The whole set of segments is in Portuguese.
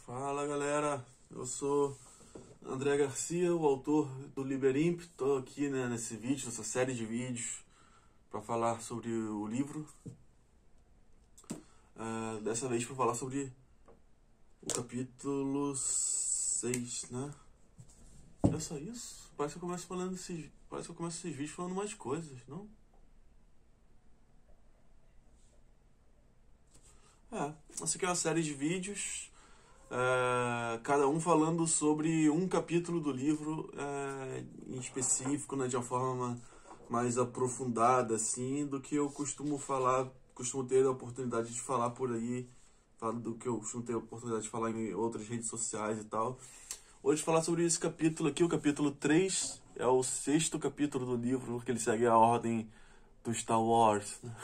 Fala galera, eu sou André Garcia, o autor do Liberimp. Estou aqui nesse vídeo, nessa série de vídeos para falar sobre o livro. Dessa vez para falar sobre o capítulo 6, né? É só isso? Parece que eu começo esses vídeos falando mais coisas, não? Essa aqui é uma série de vídeos, cada um falando sobre um capítulo do livro em específico, né, de uma forma mais aprofundada, assim, do que eu costumo ter a oportunidade de falar por aí, do que eu costumo ter a oportunidade de falar em outras redes sociais e tal. Hoje falar sobre esse capítulo aqui, o capítulo 3, é o 6º capítulo do livro, que ele segue a ordem do Star Wars, né?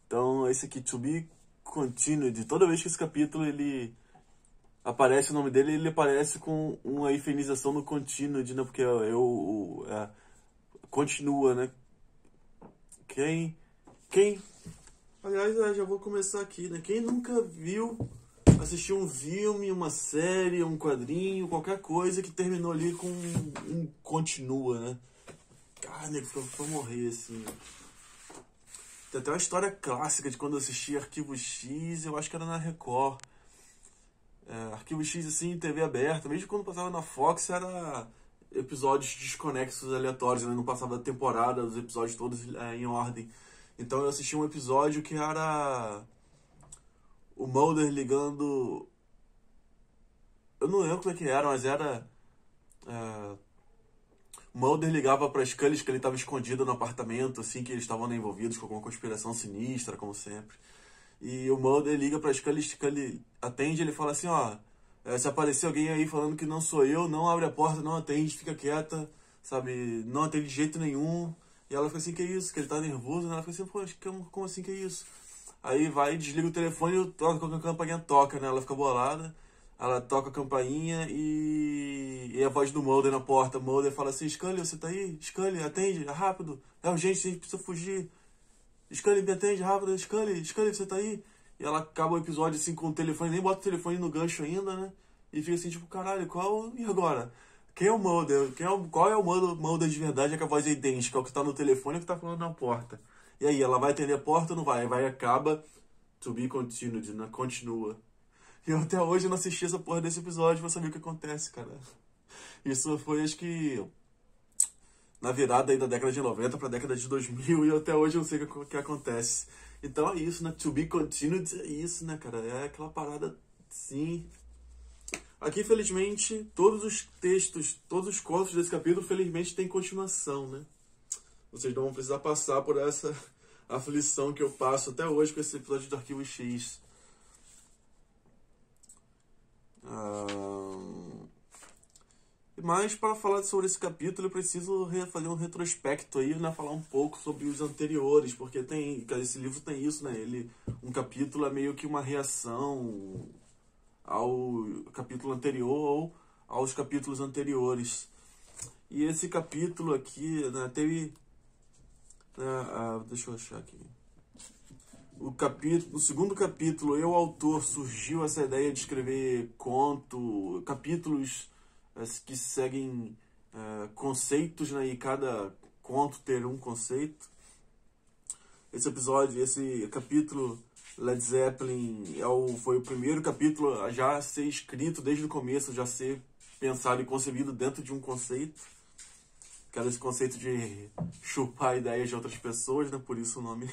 Então, esse aqui, To Be Continued, toda vez que esse capítulo ele aparece o nome dele, ele aparece com uma efemização no continued, né? Porque continua, né? Aliás, já vou começar aqui, né? Quem nunca assistiu um filme, uma série, um quadrinho, qualquer coisa que terminou ali com um continua, né? Cara, nego, foi morrer, assim. Tem até uma história clássica de quando eu assisti Arquivo X, eu acho que era na Record. Arquivo X, assim, TV aberta, mesmo quando passava na Fox, era episódios desconexos, aleatórios, né? Não passava a temporada, os episódios todos em ordem. Então eu assisti um episódio que era o Mulder ligando... Eu não lembro como é que era, mas era... O Mulder ligava pra Scully que ele estava escondido no apartamento, assim, que eles estavam envolvidos com alguma conspiração sinistra, como sempre. E o Mulder liga pra Scully atende, ele fala assim, se aparecer alguém aí falando que não sou eu, não abre a porta, não atende, fica quieta, sabe, não atende de jeito nenhum. E ela fica assim, que é isso? Que ele tá nervoso, né? Ela fica assim, pô, como assim, que é isso? Aí vai, desliga o telefone e a campainha toca, né? Ela fica bolada. Ela toca a campainha e a voz do Mulder na porta. Mulder fala assim, Scully, você tá aí? Scully, atende, é rápido. É urgente, a gente precisa fugir. Scully, me atende, rápido. Scully, você tá aí? E ela acaba o episódio assim com o telefone, nem bota o telefone no gancho ainda, né? E fica assim, tipo, caralho, e agora? Quem é o Mulder? Qual é o Mulder de verdade? É que a voz é idêntica, é o que tá no telefone e o que tá falando na porta. E aí, ela vai atender a porta ou não vai? Vai e acaba, To Be Continued, né? Continua. E eu até hoje não assisti essa porra desse episódio pra saber o que acontece, cara. Isso foi, acho que, na virada aí da década de 90 pra década de 2000, e eu até hoje não sei o que acontece. Então é isso, né? To Be Continued é isso, né, cara? É aquela parada, sim. Aqui, felizmente, todos os textos, todos os contos desse capítulo, felizmente, tem continuação, né? Vocês não vão precisar passar por essa aflição que eu passo até hoje com esse episódio do Arquivo X. Mas para falar sobre esse capítulo eu preciso fazer um retrospecto aí, né? Falar um pouco sobre os anteriores, porque esse livro tem isso, né? Um capítulo é meio que uma reação ao capítulo anterior ou aos capítulos anteriores. E esse capítulo aqui, né, teve... deixa eu achar aqui. O segundo capítulo, autor, surgiu essa ideia de escrever capítulos que seguem conceitos, né, e cada conto ter um conceito. Esse capítulo, Led Zeppelin, foi o primeiro capítulo a já ser escrito desde o começo, já ser pensado e concebido dentro de um conceito, que era esse conceito de chupar ideias de outras pessoas, né, por isso o nome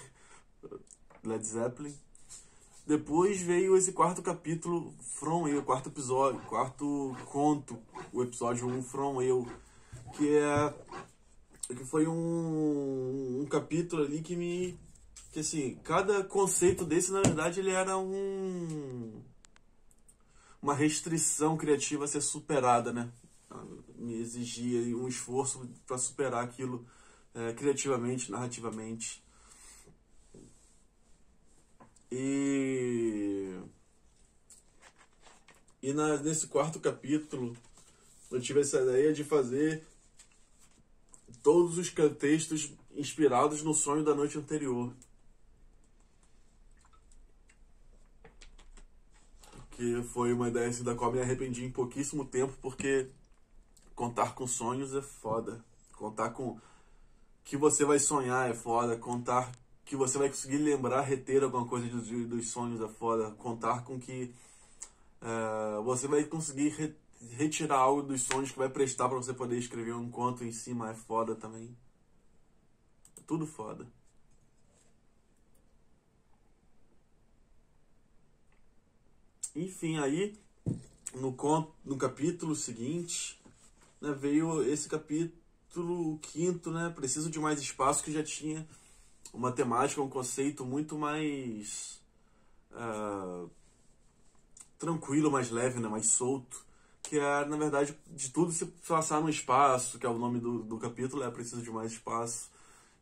Led Zeppelin. Depois veio esse quarto capítulo, From Eu, quarto conto, o episódio 1, From Eu, que foi um capítulo ali que assim, cada conceito desse, na verdade, ele era uma restrição criativa a ser superada, né? Me exigia um esforço para superar aquilo criativamente, narrativamente. Nesse quarto capítulo, eu tive essa ideia de fazer todos os textos inspirados no sonho da noite anterior. que foi uma ideia assim, da qual me arrependi em pouquíssimo tempo, porque contar com sonhos é foda. Contar com que você vai sonhar é foda. Contar que você vai conseguir lembrar, reter alguma coisa dos sonhos é foda. Contar com que você vai conseguir retirar algo dos sonhos que vai prestar para você poder escrever um conto em cima é foda também. É tudo foda. Enfim, aí no capítulo seguinte, né, veio esse capítulo quinto, né, Preciso de Mais Espaço, que já tinha uma temática, um conceito muito mais tranquilo, mais leve, né, mais solto, que é, na verdade, de tudo se passar no espaço, que é o nome do capítulo, é Preciso de Mais Espaço.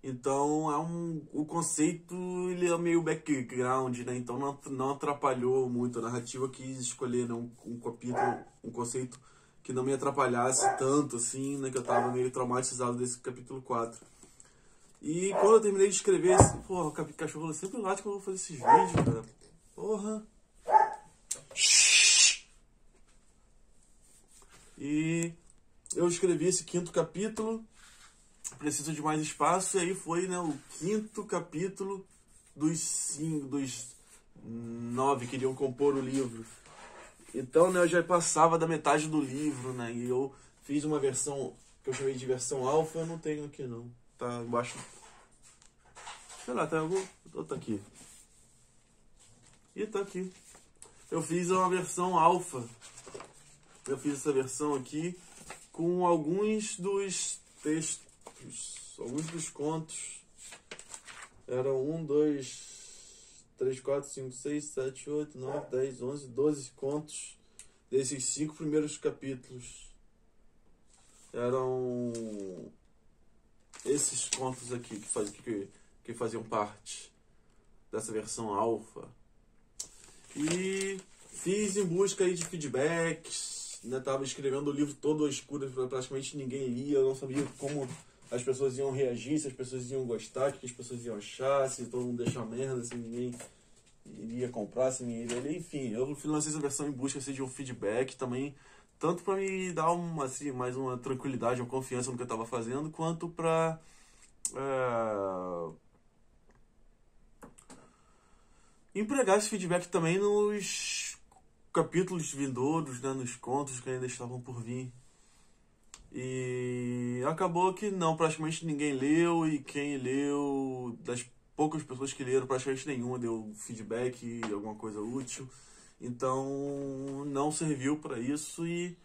Então, o conceito ele é meio background, né? Então não atrapalhou muito a narrativa. Eu quis escolher, né, um capítulo, um conceito que não me atrapalhasse tanto, assim, né? Que eu tava meio traumatizado desse capítulo 4. E quando eu terminei de escrever, porra, o cachorro sempre late quando eu vou fazer esses vídeos, cara. Porra. E eu escrevi esse quinto capítulo, Preciso de Mais Espaço, e aí foi, né, o quinto capítulo dos 9 que iriam compor o livro. Então, né, eu já passava da metade do livro, né, e eu fiz uma versão que eu chamei de versão alfa. Eu não tenho aqui não, tá embaixo, sei lá, tá algum, tá aqui, e tá aqui. Eu fiz uma versão alfa, eu fiz essa versão aqui com alguns dos textos, alguns dos contos. Eram 1, 2, 3, 4, 5, 6, 7, 8, 9, 10, 11, 12 contos desses 5 primeiros capítulos. Eram esses contos aqui que faziam parte dessa versão alfa. E fiz em busca aí de feedbacks, né? Tava escrevendo o livro todo às escuras, praticamente ninguém lia, eu não sabia como as pessoas iam reagir, se as pessoas iam gostar, o que as pessoas iam achar, se todo mundo deixar merda, se ninguém iria comprar, se ninguém iria ler. Enfim, eu lancei essa versão em busca assim, de um feedback também, tanto para me dar assim, mais uma tranquilidade, uma confiança no que eu estava fazendo, quanto para empregar esse feedback também nos capítulos vindouros, né, nos contos que ainda estavam por vir. E acabou que não, praticamente ninguém leu, e quem leu, das poucas pessoas que leram, praticamente nenhuma deu feedback, alguma coisa útil. Então não serviu para isso e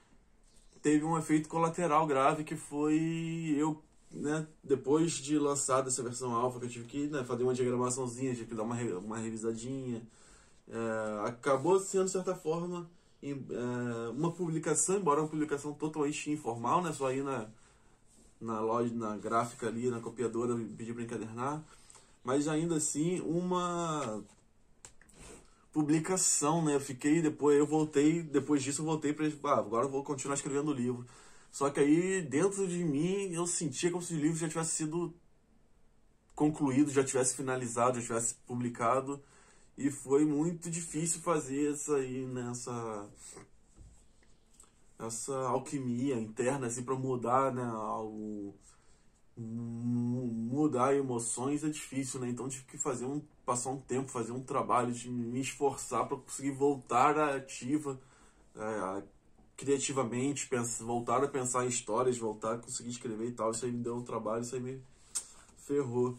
teve um efeito colateral grave, que foi eu, né, depois de lançar essa versão alfa, que eu tive que, né, fazer uma diagramaçãozinha, tive que dar uma revisadinha. Acabou sendo, de certa forma, uma publicação, embora uma publicação totalmente informal, né, só ir na loja, na gráfica ali, na copiadora, pedir para encadernar, mas ainda assim uma publicação, né? Eu voltei, depois disso eu voltei para agora eu vou continuar escrevendo o livro. Só que aí dentro de mim eu sentia como se o livro já tivesse sido concluído, já tivesse finalizado, já tivesse publicado, e foi muito difícil fazer essa alquimia interna assim para mudar, né, mudar emoções é difícil, né? Então tive que passar um tempo, fazer um trabalho de me esforçar para conseguir voltar à ativa, criativamente, voltar a pensar em histórias, voltar a conseguir escrever e tal. Isso aí me deu um trabalho, isso aí me ferrou.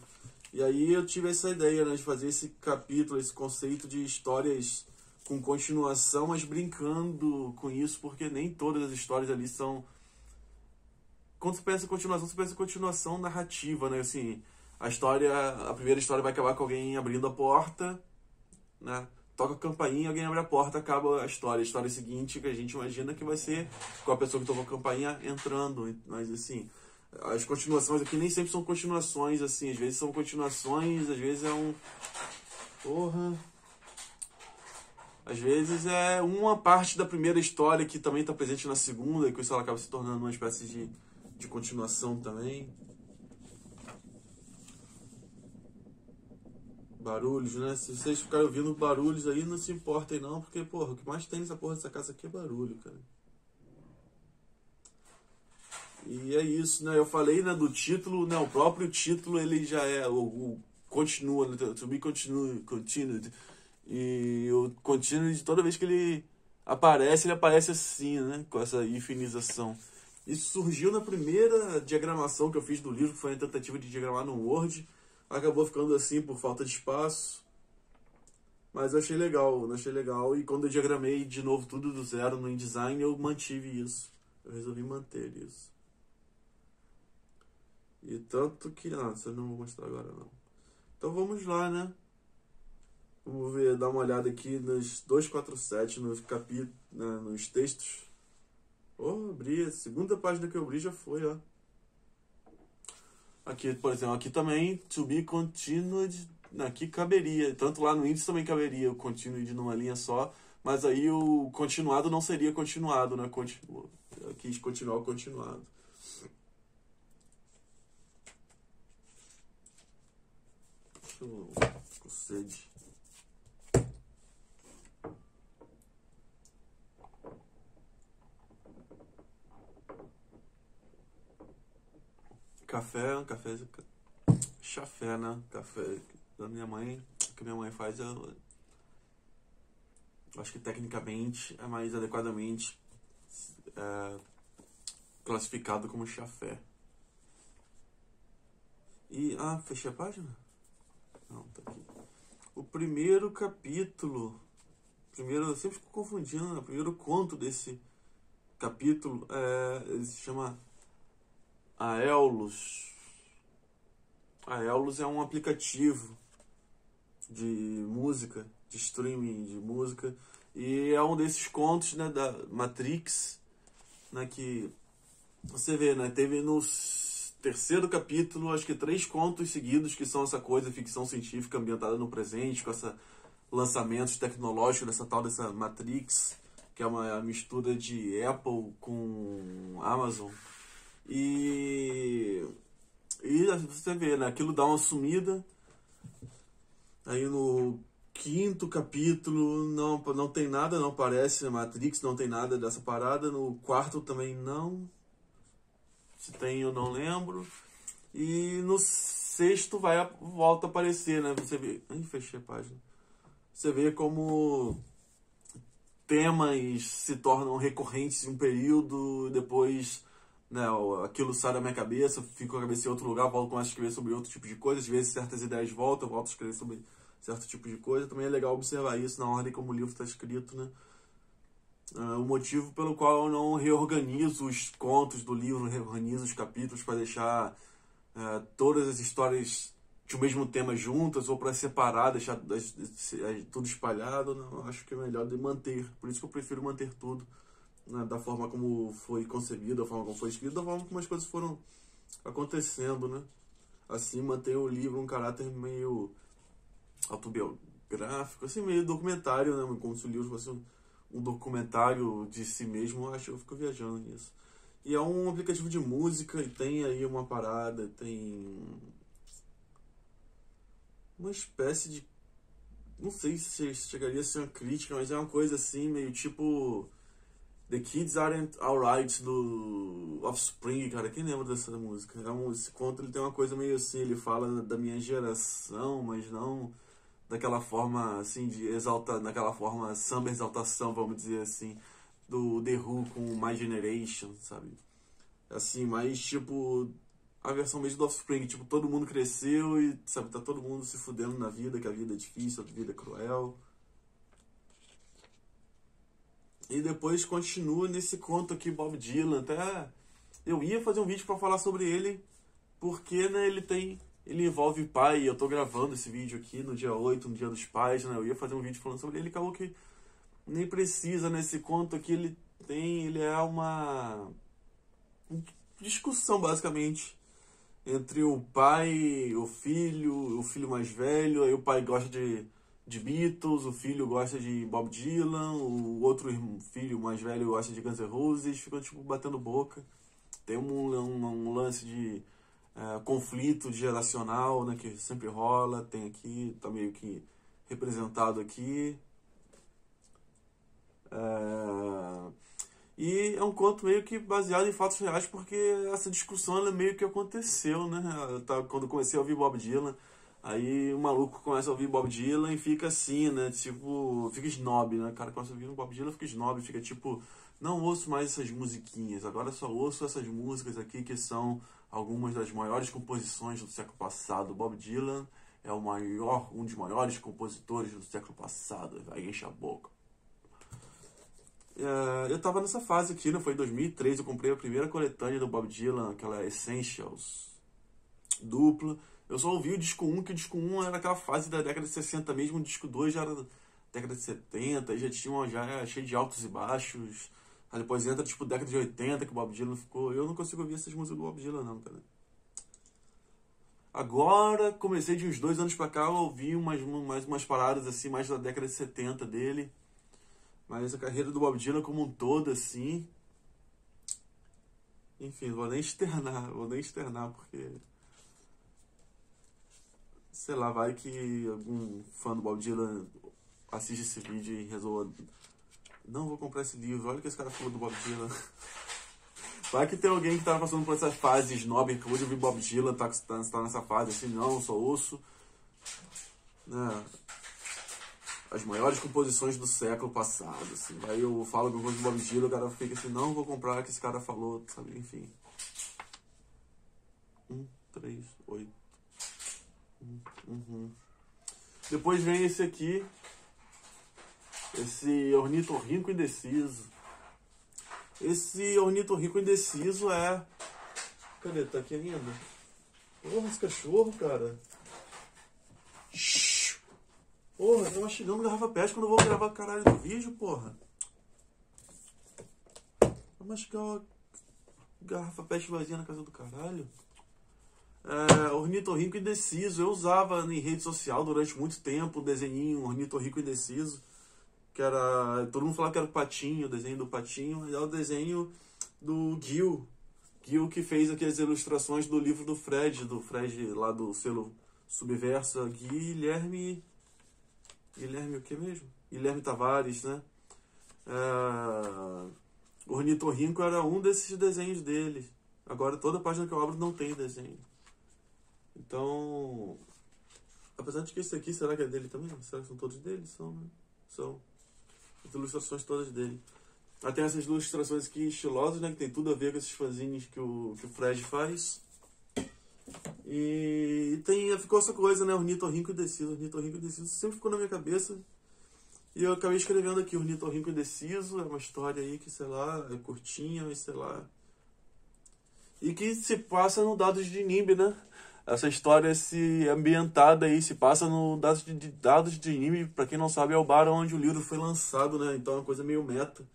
E aí eu tive essa ideia, né, de fazer esse capítulo, esse conceito de histórias com continuação, mas brincando com isso, porque nem todas as histórias ali são... Quando você pensa em continuação, você pensa em continuação narrativa, né? Assim, a primeira história vai acabar com alguém abrindo a porta, né? Toca a campainha, alguém abre a porta, acaba a história. A história seguinte, que a gente imagina que vai ser com a pessoa que tocou a campainha entrando. Mas, assim, as continuações aqui nem sempre são continuações, assim. Às vezes são continuações, às vezes é um... Porra... Às vezes é uma parte da primeira história que também está presente na segunda, e com isso ela acaba se tornando uma espécie de continuação também. Barulhos, né? Se vocês ficarem ouvindo barulhos aí, não se importem não, porque, porra, o que mais tem nessa porra dessa casa aqui é barulho, cara. E é isso, né? Eu falei, né, do título, né? O próprio título, ele já é o continua, né? To be continued. E o continued, toda vez que ele aparece assim, né? Com essa infinização. Isso surgiu na primeira diagramação que eu fiz do livro, que foi a tentativa de diagramar no Word. Acabou ficando assim por falta de espaço. Mas eu achei legal, eu achei legal. E quando eu diagramei de novo tudo do zero no InDesign, eu mantive isso. Eu resolvi manter isso. E tanto que... Ah, isso eu não vou mostrar agora não. Então vamos lá, né? Vamos ver, dar uma olhada aqui nos 247, nos capítulos, né, nos textos. Oh, abri, a segunda página que eu abri já foi, ó. Aqui, por exemplo, aqui também, to be continued, aqui caberia. Tanto lá no índice também caberia o continued numa linha só, mas aí o continuado não seria continuado, né? Eu quis continuar o continuado. Deixa eu... com sede. Café, chafé, né? Café da minha mãe, que minha mãe faz, eu acho que tecnicamente é mais adequadamente classificado como chafé. E, fechei a página? Não, tá aqui. O primeiro capítulo, eu sempre fico confundindo, né? O primeiro conto desse capítulo, ele se chama Aeolus. Aeolus é um aplicativo de música, de streaming de música, e é um desses contos, né, da Matrix, né, que você vê, né, teve no terceiro capítulo, acho que 3 contos seguidos que são essa coisa, ficção científica ambientada no presente, com essa lançamentos tecnológicos dessa Matrix, que é uma mistura de Apple com Amazon. E você vê, né? Aquilo dá uma sumida. Aí no quinto capítulo não tem nada, não aparece a Matrix, não tem nada dessa parada. No quarto também não. Se tem, eu não lembro. E no sexto volta a aparecer, né? Você vê. Fechei a página. Você vê como temas se tornam recorrentes em um período, depois, né, aquilo sai da minha cabeça, fico com a cabeça em outro lugar, volto a escrever sobre outro tipo de coisa, às vezes certas ideias voltam, eu volto a escrever sobre certo tipo de coisa. Também é legal observar isso na ordem como o livro está escrito, né? O motivo pelo qual eu não reorganizo os contos do livro, não reorganizo os capítulos para deixar todas as histórias de o mesmo tema juntas, ou para separar, deixar tudo espalhado. Não, acho que é melhor de manter. Por isso que eu prefiro manter tudo, né, da forma como foi concebido, da forma como foi escrito, da forma como as coisas foram acontecendo, né? Assim, mantém o livro um caráter meio autobiográfico, assim, meio documentário, né? Como se o livro fosse um documentário de si mesmo. Eu fico viajando nisso. E é um aplicativo de música, e tem aí uma parada, tem uma espécie de... Não sei se chegaria a ser uma crítica, mas é uma coisa assim, meio tipo... The Kids Aren't Alright, do Offspring, cara. Quem lembra dessa música? Esse conto, ele tem uma coisa meio assim, ele fala da minha geração, mas não daquela forma, assim, naquela forma samba exaltação, vamos dizer assim, do The Who com My Generation, sabe? Assim, mais tipo... A versão mesmo do Offspring, tipo, todo mundo cresceu e, sabe, tá todo mundo se fudendo na vida, que a vida é difícil, a vida é cruel. E depois continua nesse conto aqui, Bob Dylan. Até eu ia fazer um vídeo pra falar sobre ele, porque, né, ele envolve pai, e eu tô gravando esse vídeo aqui no dia 8, no dia dos pais, né? Eu ia fazer um vídeo falando sobre ele, acabou que nem precisa. Nesse conto aqui ele é uma discussão, basicamente, entre o pai e o filho mais velho. Aí o pai gosta de Beatles, o filho gosta de Bob Dylan, o outro filho mais velho gosta de Guns N' Roses, ficam tipo batendo boca. Tem um lance de conflito geracional, né, que sempre rola, tem aqui, tá meio que representado aqui. E é um conto meio que baseado em fatos reais, porque essa discussão ela meio que aconteceu, né? Quando eu comecei a ouvir Bob Dylan, aí o maluco começa a ouvir Bob Dylan e fica assim, né? Tipo, fica snob, né? O cara começa a ouvir Bob Dylan, fica snob, fica tipo, não ouço mais essas musiquinhas, agora só ouço essas músicas aqui que são algumas das maiores composições do século passado. Bob Dylan é um dos maiores compositores do século passado. Aí enche a boca. Eu tava nessa fase aqui, né? Foi em 2003, eu comprei a primeira coletânea do Bob Dylan, aquela Essentials dupla. Eu só ouvi o disco 1, que o disco 1 era aquela fase da década de 60 mesmo, o disco 2 já era da década de 70, já era cheio de altos e baixos. Aí depois entra, tipo, década de 80, que o Bob Dylan ficou... Eu não consigo ouvir essas músicas do Bob Dylan, não, cara. Agora, comecei de uns 2 anos pra cá, eu ouvi mais umas paradas, assim, mais da década de 70 dele. Mas a carreira do Bob Dylan como um todo, assim... Enfim, vou nem externar, porque... Sei lá, vai que algum fã do Bob Dylan assiste esse vídeo e resolva... Não vou comprar esse livro, olha o que esse cara falou do Bob Dylan. Vai que tem alguém que tá passando por essas fases snob, acabou de ouvir Bob Dylan, tá nessa fase assim, não, só ouço... Né, as maiores composições do século passado, assim. Aí eu falo alguma coisa do Bob Dylan, o cara fica assim, não vou comprar o que esse cara falou, sabe? Enfim. 1, 3, 8. Depois vem esse aqui, esse ornitorrinco indeciso. Esse ornitorrinco indeciso é... Cadê? Tá aqui ainda? Porra, esse cachorro, cara. Porra, tá mastigando garrafa pet quando eu vou gravar caralho do vídeo, porra. Vai mastigar garrafa pet vazia na casa do caralho. Ornitorrinco indeciso. Eu usava em rede social durante muito tempo o desenhinho ornitorrinco indeciso. Que era... Todo mundo falava que era o patinho, o desenho do patinho. Mas é o desenho do Gil. Gil que fez aquelas ilustrações do livro do Fred lá do selo Subversa. Guilherme o que mesmo? Guilherme Tavares, né? O ornitorrinco era um desses desenhos dele. Agora toda página que eu abro não tem desenho. Então, apesar de que esse aqui, será que é dele também? Será que são todos dele? São, né? São. As ilustrações todas dele. Aí tem essas ilustrações aqui estilosas, né? Que tem tudo a ver com esses fanzines que o Fred faz. E ficou essa coisa, né? Ornitorrinco indeciso. Ornitorrinco indeciso sempre ficou na minha cabeça. E eu acabei escrevendo aqui Ornitorrinco indeciso. É uma história aí que, sei lá, é curtinha, mas sei lá. E que se passa no Dados de Nimbe, né? Essa história ambientada aí se passa no Dados de Nimbe. Pra quem não sabe, é o bar onde o livro foi lançado, né? Então é uma coisa meio meta.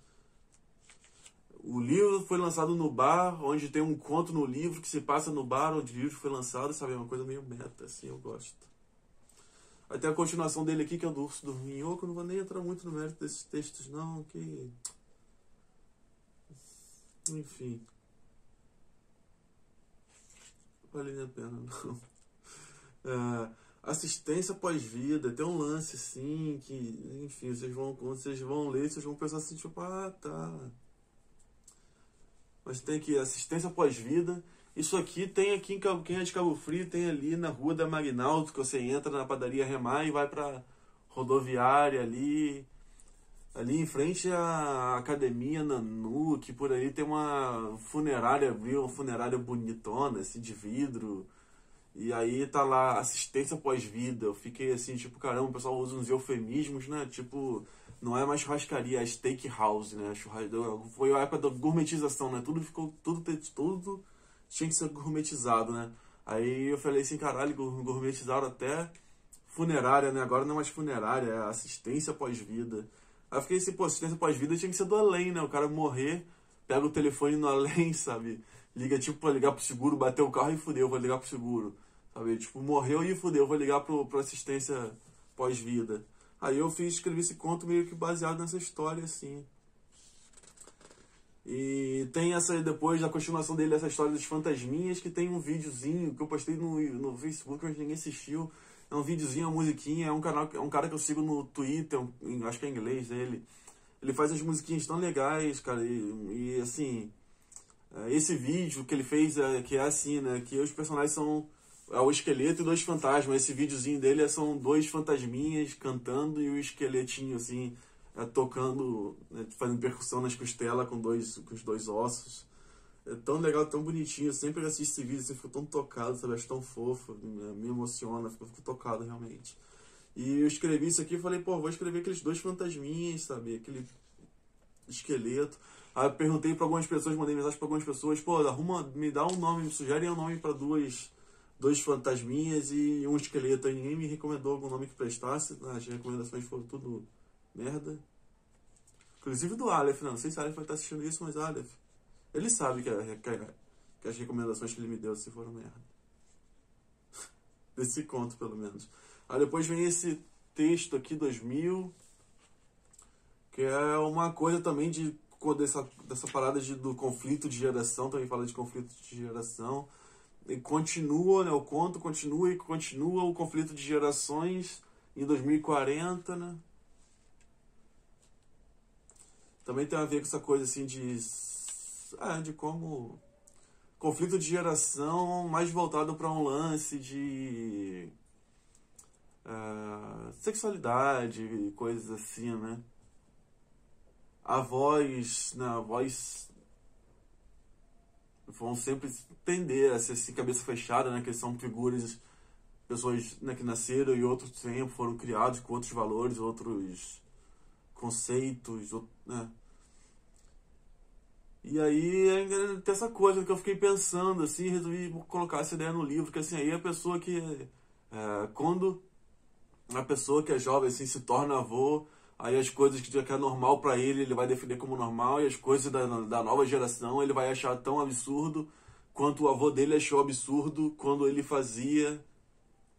O livro foi lançado no bar, onde tem um conto no livro que se passa no bar onde o livro foi lançado, sabe? É uma coisa meio meta, assim, eu gosto. Aí tem a continuação dele aqui, que é o do Urso do Minhoco. Eu não vou nem entrar muito no mérito desses textos, não, que... Enfim. Não vale nem a pena, não. Assistência pós-vida, tem um lance, assim, que... Enfim, quando vocês vão ler, vocês vão pensar assim, tipo, tá... Mas tem aqui assistência pós-vida. Isso aqui tem aqui em quem é de Cabo Frio, tem ali na Rua da Magnaldo, que você entra na padaria Remar e vai pra rodoviária ali. Ali em frente à Academia Nanu, que por aí tem uma funerária, viu? Uma funerária bonitona, assim, de vidro. E aí tá lá, assistência pós-vida. Eu fiquei assim, tipo, caramba, o pessoal usa uns eufemismos, né? Tipo... Não é mais churrascaria, é steakhouse, né? Foi a época da gourmetização, né? Tudo tinha que ser gourmetizado, né? Aí eu falei assim, caralho, gourmetizaram até funerária, né? Agora não é mais funerária, é assistência pós-vida. Aí eu fiquei assim, pô, assistência pós-vida tinha que ser do além, né? O cara morrer, pega o telefone no além, sabe? Liga tipo pra ligar pro seguro, bateu o carro e fudeu, vou ligar pro seguro. Sabe? Tipo, morreu e fudeu, vou ligar pro assistência pós-vida. Aí eu escrevi esse conto meio que baseado nessa história, assim. E tem essa, depois da continuação dele, essa história dos fantasminhas, que tem um videozinho que eu postei no Facebook, mas ninguém assistiu. É um videozinho, uma musiquinha, é um cara que eu sigo no Twitter, acho que é em inglês dele. Ele faz as musiquinhas tão legais, cara, e assim, esse vídeo que ele fez, que é assim, né, que os personagens são o esqueleto e dois fantasmas. Esse videozinho dele são dois fantasminhas cantando e o esqueletinho, assim, tocando, né, fazendo percussão nas costelas com os dois ossos. É tão legal, tão bonitinho. Eu sempre assisto esse vídeo, assim, fico tão tocado, sabe? Acho tão fofo, me emociona, fico tocado realmente. E eu escrevi isso aqui e falei, pô, vou escrever aqueles dois fantasminhas, sabe? Aquele esqueleto. Aí eu perguntei pra algumas pessoas, mandei mensagem pra algumas pessoas, pô, me dá um nome, me sugere um nome pra dois fantasminhas e um esqueleto. Aí ninguém me recomendou algum nome que prestasse. As recomendações foram tudo merda. Inclusive do Aleph, não sei se o Aleph vai estar assistindo isso, mas Aleph, ele sabe que as recomendações que ele me deu se foram merda. Desse conto, pelo menos. Aí depois vem esse texto aqui, 2000, que é uma coisa também dessa parada do conflito de geração, também fala de conflito de geração. E continua, né, o conto continua e continua o conflito de gerações em 2040, né? Também tem a ver com essa coisa assim de como conflito de geração mais voltado para um lance de sexualidade e coisas assim, né? A voz vão sempre tender a ser assim, cabeça fechada, né? Que são figuras, pessoas, né, que nasceram e outros tempos foram criados com outros valores, outros conceitos, né? E aí tem essa coisa que eu fiquei pensando, assim, resolvi colocar essa ideia no livro, que assim, aí a pessoa quando a pessoa que é jovem, assim, se torna avô, aí as coisas que é normal pra ele vai definir como normal, e as coisas da nova geração ele vai achar tão absurdo quanto o avô dele achou absurdo quando ele fazia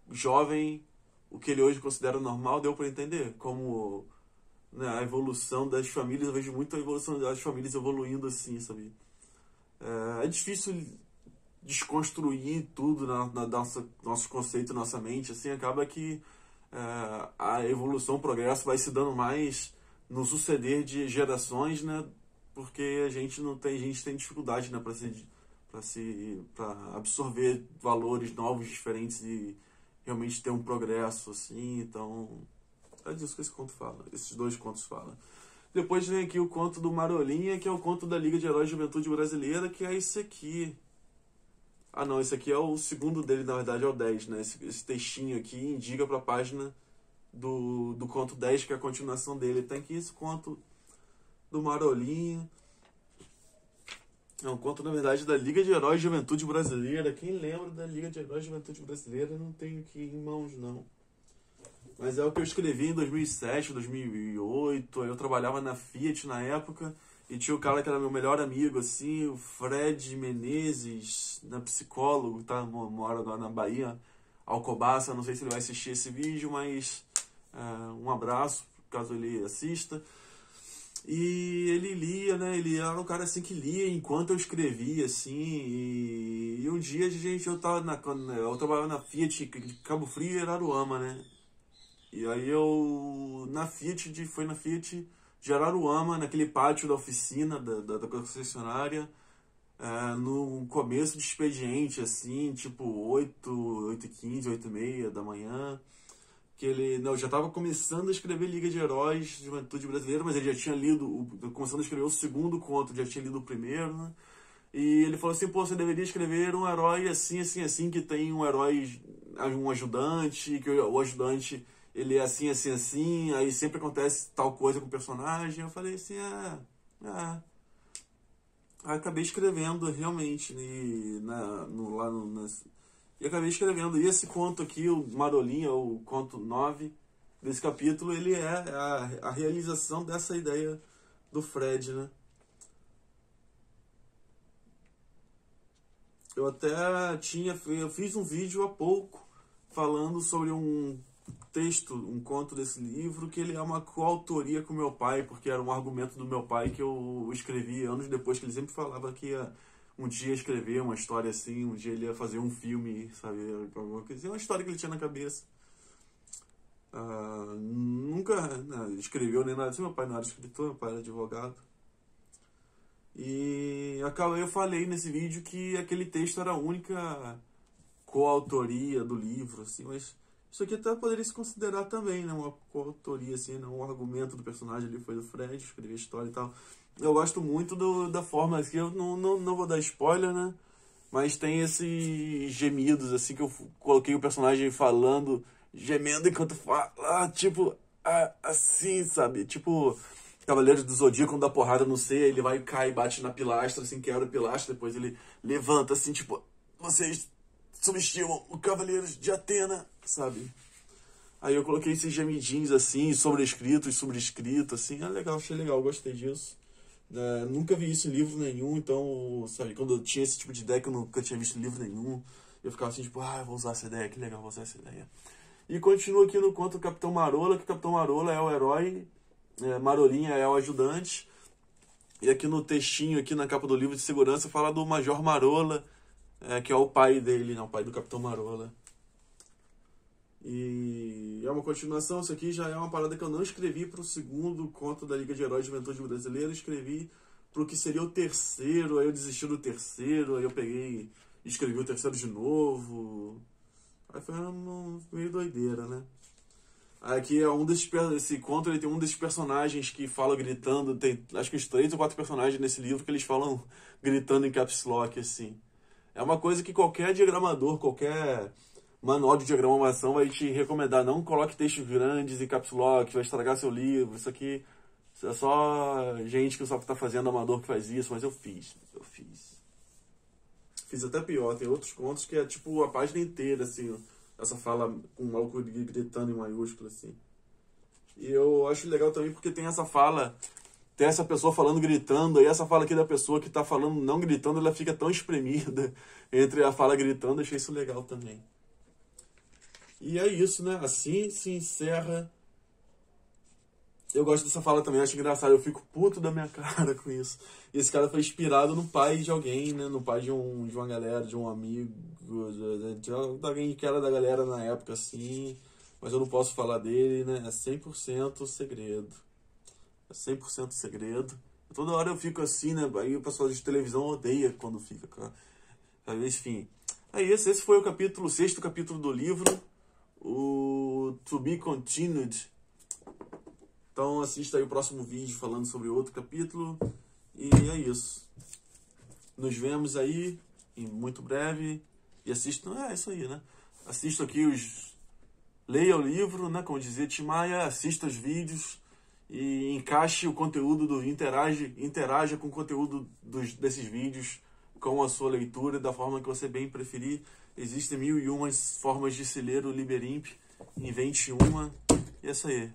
jovem o que ele hoje considera normal. Deu pra entender como, né, a evolução das famílias, eu vejo muito a evolução das famílias evoluindo assim, sabe? É difícil desconstruir tudo na nosso conceito, nossa mente, assim, acaba que a evolução, o progresso vai se dando mais no suceder de gerações, né? Porque a gente tem dificuldade, né, para absorver valores novos, diferentes e realmente ter um progresso, assim. Então, é disso que esse conto fala, esses dois contos falam. Depois vem aqui o conto do Marolinha, que é o conto da Liga de Heróis de Juventude Brasileira, que é esse aqui. Ah, não, esse aqui é o segundo dele, na verdade é o 10, né? Esse textinho aqui indica pra página do conto 10, que é a continuação dele. Tem aqui esse conto do Marolinha. É um conto, na verdade, da Liga de Heróis de Juventude Brasileira. Quem lembra da Liga de Heróis de Juventude Brasileira? Não tenho aqui em mãos, não. Mas é o que eu escrevi em 2007, 2008. Eu trabalhava na Fiat na época. E tinha o cara que era meu melhor amigo, assim, o Fred Menezes, psicólogo, tá? Mora agora na Bahia, Alcobaça. Não sei se ele vai assistir esse vídeo, mas um abraço, caso ele assista. E ele lia, né? Ele era um cara assim que lia enquanto eu escrevia, assim. E um dia, gente, eu trabalhava na Fiat de Cabo Frio e Araruama, né? E aí foi na Fiat de Araruama, naquele pátio da oficina da concessionária, no começo de expediente, assim, tipo 8h15, 8h30 da manhã, que ele já estava começando a escrever Liga de Heróis de Juventude Brasileira, mas ele já tinha começando a escrever o segundo conto, já tinha lido o primeiro, né? E ele falou assim, pô, você deveria escrever um herói assim, assim, assim, que tem um herói, um ajudante, que o ajudante ele é assim, assim, assim, aí sempre acontece tal coisa com o personagem. Eu falei assim, Aí acabei escrevendo realmente, e acabei escrevendo. E esse conto aqui, o Marolinha, o conto 9 desse capítulo, ele é a realização dessa ideia do Fred, né? Eu fiz um vídeo há pouco falando sobre um texto, um conto desse livro, que ele é uma coautoria com meu pai, porque era um argumento do meu pai que eu escrevi anos depois, que ele sempre falava que ia um dia escrever uma história assim, um dia ele ia fazer um filme, sabe, alguma coisa, uma história que ele tinha na cabeça. Nunca, né, escreveu nem nada assim, meu pai não era escritor, meu pai era advogado. E eu falei nesse vídeo que aquele texto era a única coautoria do livro, assim, mas isso aqui até poderia se considerar também, né, uma coautoria, assim, né, um argumento do personagem ali foi do Fred, escrever a história e tal. Eu gosto muito da forma, assim, eu não vou dar spoiler, né, mas tem esses gemidos, assim, que eu coloquei o personagem falando, gemendo enquanto fala, tipo, assim, sabe, tipo... Cavaleiro do Zodíaco, quando dá porrada no C, ele vai cair, bate na pilastra, assim, quebra a pilastra, depois ele levanta, assim, tipo, vocês subestimam o Cavaleiro de Atena, sabe? Aí eu coloquei esses gemidinhos, assim, sobrescrito, assim, legal, achei legal, gostei disso. Nunca vi isso em livro nenhum, então, sabe, quando eu tinha esse tipo de ideia, que eu nunca tinha visto em livro nenhum, eu ficava assim, tipo, vou usar essa ideia, que legal, vou usar essa ideia. E continuo aqui no conto do Capitão Marola, que o Capitão Marola é o herói, Marolinha é o ajudante, e aqui no textinho, aqui na capa do livro de segurança, fala do Major Marola, que é o pai dele, né, o pai do Capitão Marola. E é uma continuação, isso aqui já é uma parada que eu não escrevi para o segundo conto da Liga de Heróis de Juventude Brasileira, escrevi para o que seria o terceiro, aí eu desisti do terceiro, aí eu peguei e escrevi o terceiro de novo, aí foi meio doideira, né? Aqui é esse conto, ele tem um desses personagens que fala gritando, tem acho que uns 3 ou 4 personagens nesse livro que eles falam gritando em caps lock, assim. É uma coisa que qualquer diagramador, qualquer manual de diagramação vai te recomendar. Não coloque textos grandes em caps lock, vai estragar seu livro. Isso aqui é só gente que só tá fazendo amador que faz isso, mas eu fiz. Fiz até pior, tem outros contos que é tipo a página inteira, assim, essa fala com um maluco gritando em maiúsculo, assim. E eu acho legal também porque tem essa fala, tem essa pessoa falando gritando, aí essa fala aqui da pessoa que tá falando não gritando, ela fica tão espremida entre a fala gritando, achei isso legal também. E é isso, né? Assim se encerra. Eu gosto dessa fala também, acho engraçado, eu fico puto da minha cara com isso. E esse cara foi inspirado no pai de alguém, né? No pai de uma galera, de um amigo, de alguém que era da galera na época, assim. Mas eu não posso falar dele, né? É 100% segredo. É 100% segredo. Toda hora eu fico assim, né? Aí o pessoal de televisão odeia quando fica, cara. Enfim. Aí esse foi o sexto capítulo do livro. O To Be Continued. Então assista aí o próximo vídeo falando sobre outro capítulo. E é isso. Nos vemos aí em muito breve. E assistam. É isso aí, né? Assista aqui leia o livro, né? Como dizia Tim Maia, assista os vídeos e encaixe o conteúdo interaja com o conteúdo desses vídeos com a sua leitura da forma que você bem preferir. Existem 1001 formas de se ler o Liberimp. Invente uma. E é isso aí.